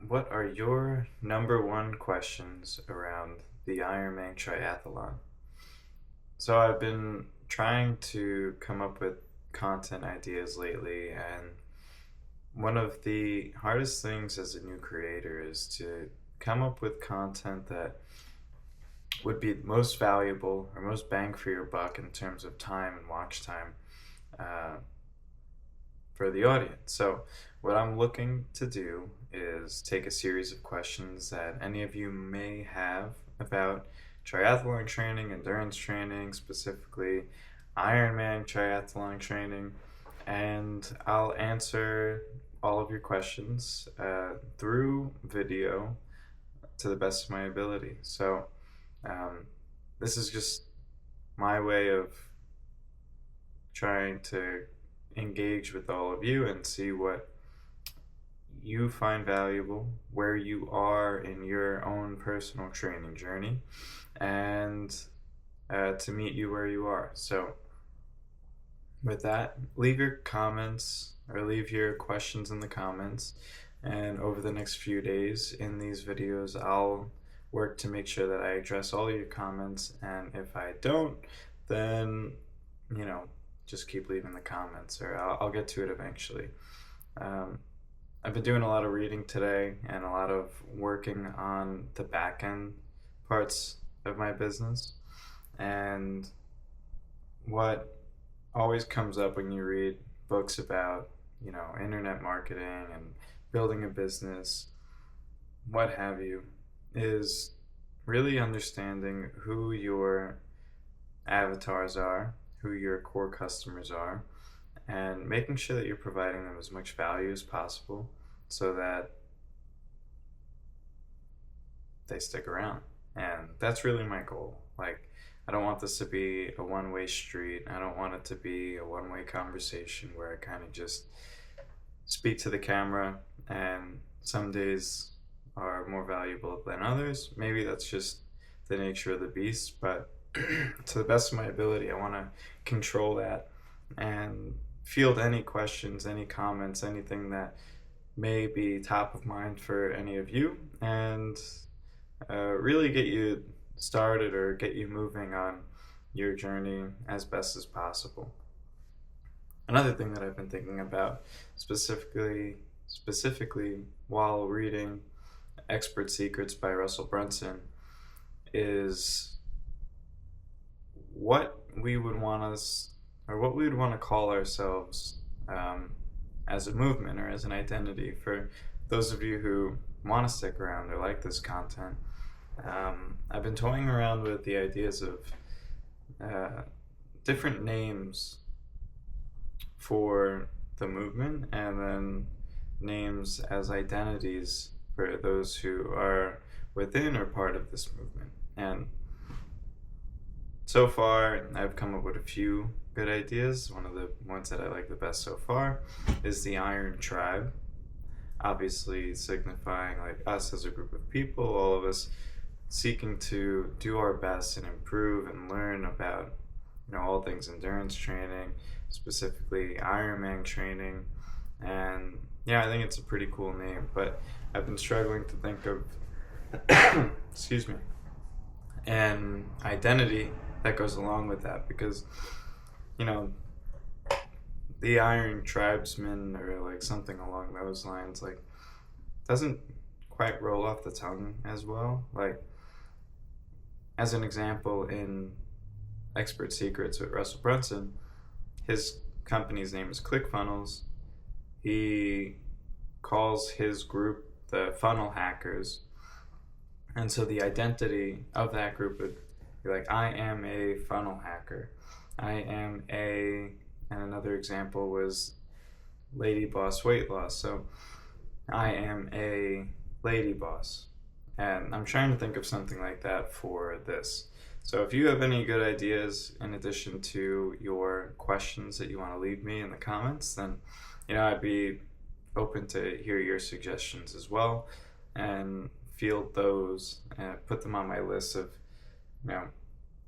What are your number one questions around the Ironman Triathlon? So I've been trying to come up with content ideas lately, and one of the hardest things as a new creator is to come up with content that would be most valuable or most bang for your buck in terms of time and watch time uh, for the audience. So, what I'm looking to do is take a series of questions that any of you may have about triathlon training, endurance training, specifically Ironman triathlon training, and I'll answer all of your questions through video to the best of my ability. So, um, this is just my way of trying to engage with all of you and see what you find valuable, where you are in your own personal training journey, and to meet you where you are. So, with that, leave your comments or leave your questions in the comments. And over the next few days in these videos, I'll work to make sure that I address all your comments. And if I don't, then, you know, just keep leaving the comments or I'll get to it eventually. Um, I've been doing a lot of reading today and a lot of working on the back end parts of my business. And what always comes up when you read books about, internet marketing and building a business, what have you, is really understanding who your avatars are, who your core customers are, and making sure that you're providing them as much value as possible so that they stick around. And that's really my goal. Like, I don't want this to be a one-way street. I don't want it to be a one-way conversation where I kind of just speak to the camera and some days are more valuable than others. Maybe that's just the nature of the beast, but to the best of my ability, I want to control that and field any questions, any comments, anything that may be top of mind for any of you, and really get you started or get you moving on your journey as best as possible. Another thing that I've been thinking about specifically while reading Expert Secrets by Russell Brunson is what we would want to call ourselves as a movement or as an identity for those of you who want to stick around or like this content. I've been toying around with the ideas of different names for the movement and then names as identities for those who are within or part of this movement. And so far, I've come up with a few good ideas. One of the ones that I like the best so far is the Iron Tribe, obviously signifying like us as a group of people, all of us seeking to do our best and improve and learn about all things endurance training, specifically Ironman training. And yeah, I think it's a pretty cool name, but I've been struggling to think of excuse me, an identity that goes along with that, because the Iron Tribesman or like something along those lines like doesn't quite roll off the tongue as well. Like, as an example, in Expert Secrets with Russell Brunson, his company's name is ClickFunnels. He calls his group the Funnel Hackers, and so the identity of that group would be like, I am a funnel hacker. I am and another example was Lady Boss Weight Loss. So I am a lady boss. And I'm trying to think of something like that for this. So if you have any good ideas in addition to your questions that you want to leave me in the comments, then I'd be open to hear your suggestions as well and field those and put them on my list of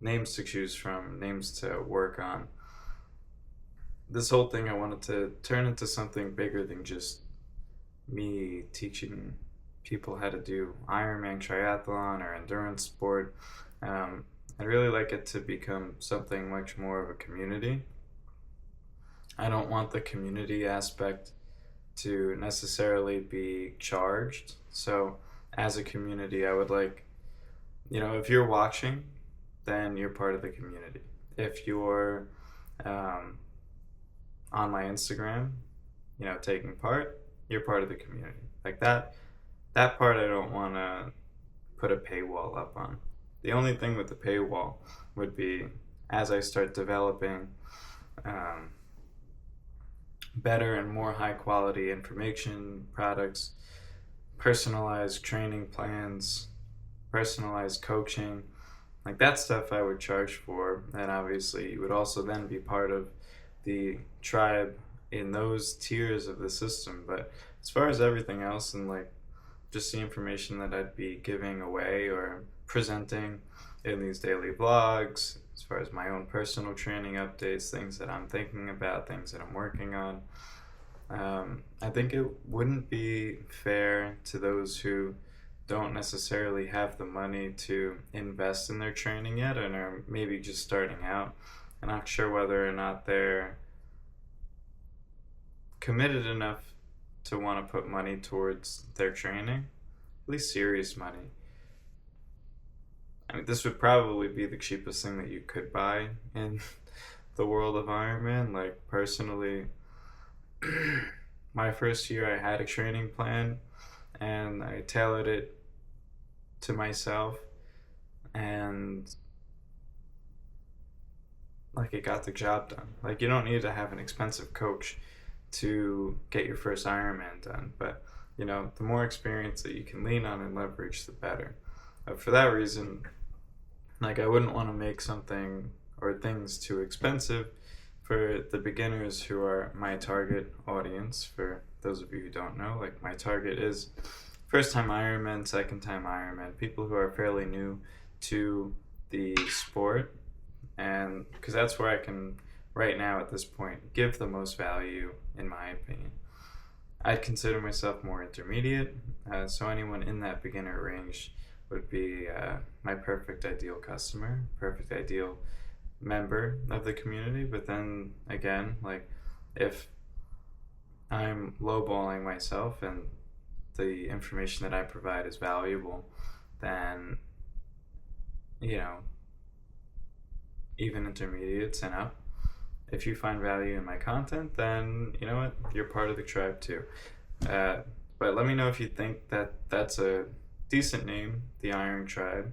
names to choose from, names to work on. This whole thing I wanted to turn into something bigger than just me teaching people how to do Ironman Triathlon or endurance sport. I'd really like it to become something much more of a community. I don't want the community aspect to necessarily be charged. So, as a community, I would like, if you're watching, then you're part of the community. If you're on my Instagram, taking part, you're part of the community. Like that part I don't want to put a paywall up on. The only thing with the paywall would be as I start developing better and more high quality information, products, personalized training plans, personalized coaching, like that stuff I would charge for. And obviously you would also then be part of the tribe in those tiers of the system. But as far as everything else and like just the information that I'd be giving away or presenting in these daily vlogs, as far as my own personal training updates, things that I'm thinking about, things that I'm working on, I think it wouldn't be fair to those who don't necessarily have the money to invest in their training yet and are maybe just starting out. I'm not sure whether or not they're committed enough to want to put money towards their training, at least serious money. I mean, this would probably be the cheapest thing that you could buy in the world of Ironman. Like, personally, my first year I had a training plan and I tailored it to myself, and like it got the job done. Like, you don't need to have an expensive coach to get your first Ironman done, but the more experience that you can lean on and leverage, the better. For that reason, like, I wouldn't want to make something or things too expensive for the beginners who are my target audience. For those of you who don't know, like, my target is first time Ironman, second time Ironman, people who are fairly new to the sport, and because that's where I can right now at this point give the most value, in my opinion. I'd consider myself more intermediate, so anyone in that beginner range would be my perfect ideal customer, perfect ideal member of the community. But then again, like, if I'm lowballing myself and the information that I provide is valuable, then even intermediates and up, if you find value in my content, then you know what, you're part of the tribe too. But let me know if you think that that's a decent name, the Iron Tribe.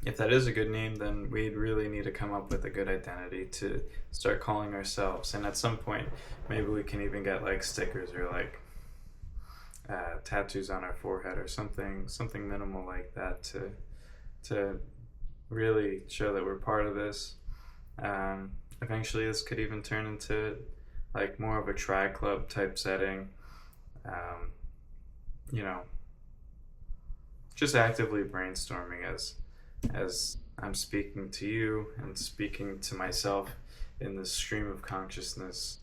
If that is a good name, then we'd really need to come up with a good identity to start calling ourselves. And at some point, maybe we can even get like stickers or like tattoos on our forehead or something minimal like that to really show that we're part of this. Eventually this could even turn into like more of a tri-club type setting. Just actively brainstorming as I'm speaking to you and speaking to myself in this stream of consciousness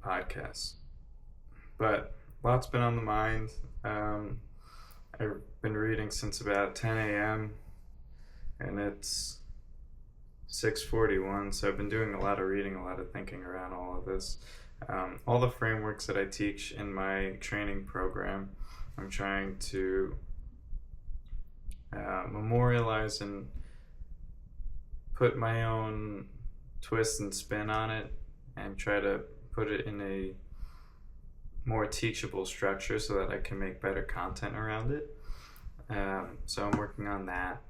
podcast. But lots been on the mind. I've been reading since about 10 a.m. and it's 6:41, so I've been doing a lot of reading, a lot of thinking around all of this. All the frameworks that I teach in my training program, I'm trying to memorialize and put my own twist and spin on it and try to put it in a more teachable structure so that I can make better content around it. So I'm working on that.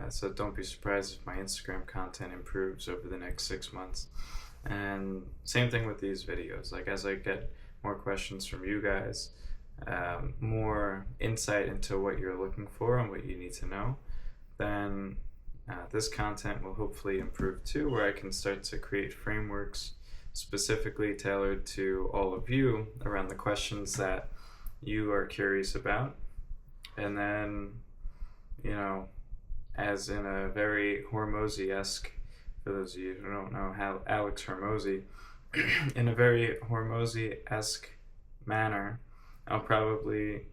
So don't be surprised if my Instagram content improves over the next 6 months. And same thing with these videos. Like, as I get more questions from you guys, more insight into what you're looking for and what you need to know, then this content will hopefully improve too, where I can start to create frameworks specifically tailored to all of you around the questions that you are curious about. And then, as in a very Hormozy-esque, for those of you who don't know how Alex Hormozy, in a very Hormozy-esque manner, I'll probably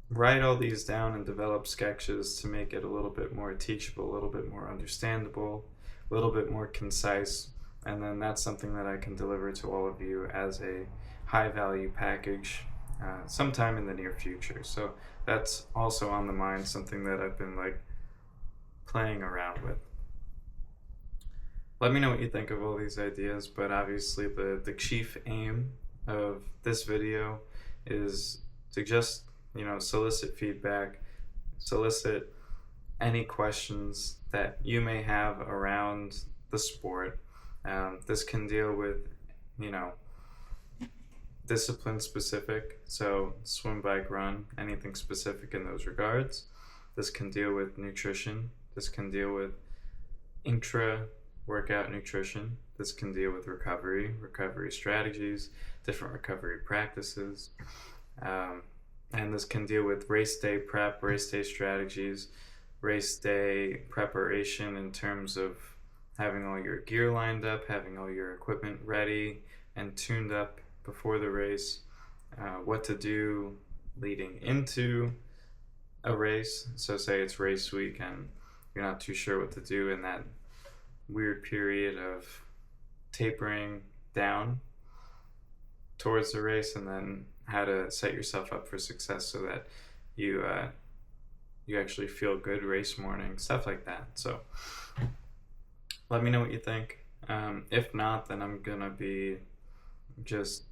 write all these down and develop sketches to make it a little bit more teachable, a little bit more understandable, a little bit more concise, and then that's something that I can deliver to all of you as a high value package sometime in the near future. So that's also on the mind, something that I've been like playing around with. Let me know what you think of all these ideas, but obviously the chief aim of this video is to just, solicit feedback, solicit any questions that you may have around the sport. This can deal with, discipline specific, so swim, bike, run, anything specific in those regards. This can deal with nutrition. This can deal with intra-workout nutrition. This can deal with recovery strategies, different recovery practices. And this can deal with race day prep, race day strategies, race day preparation in terms of having all your gear lined up, having all your equipment ready and tuned up before the race, what to do leading into a race. So say it's race week and you're not too sure what to do in that weird period of tapering down towards the race, and then how to set yourself up for success so that you actually feel good race morning, stuff like that. So let me know what you think. If not, then I'm gonna be just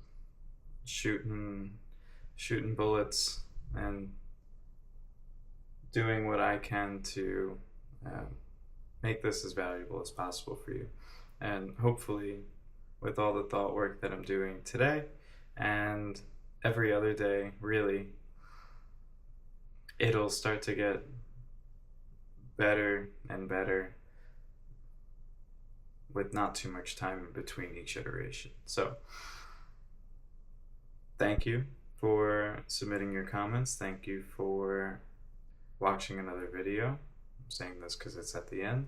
shooting bullets and doing what I can to make this as valuable as possible for you. And hopefully, with all the thought work that I'm doing today and every other day, really, it'll start to get better and better with not too much time in between each iteration. So thank you for submitting your comments. Thank you for watching another video. I'm saying this because it's at the end.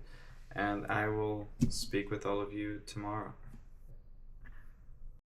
And I will speak with all of you tomorrow.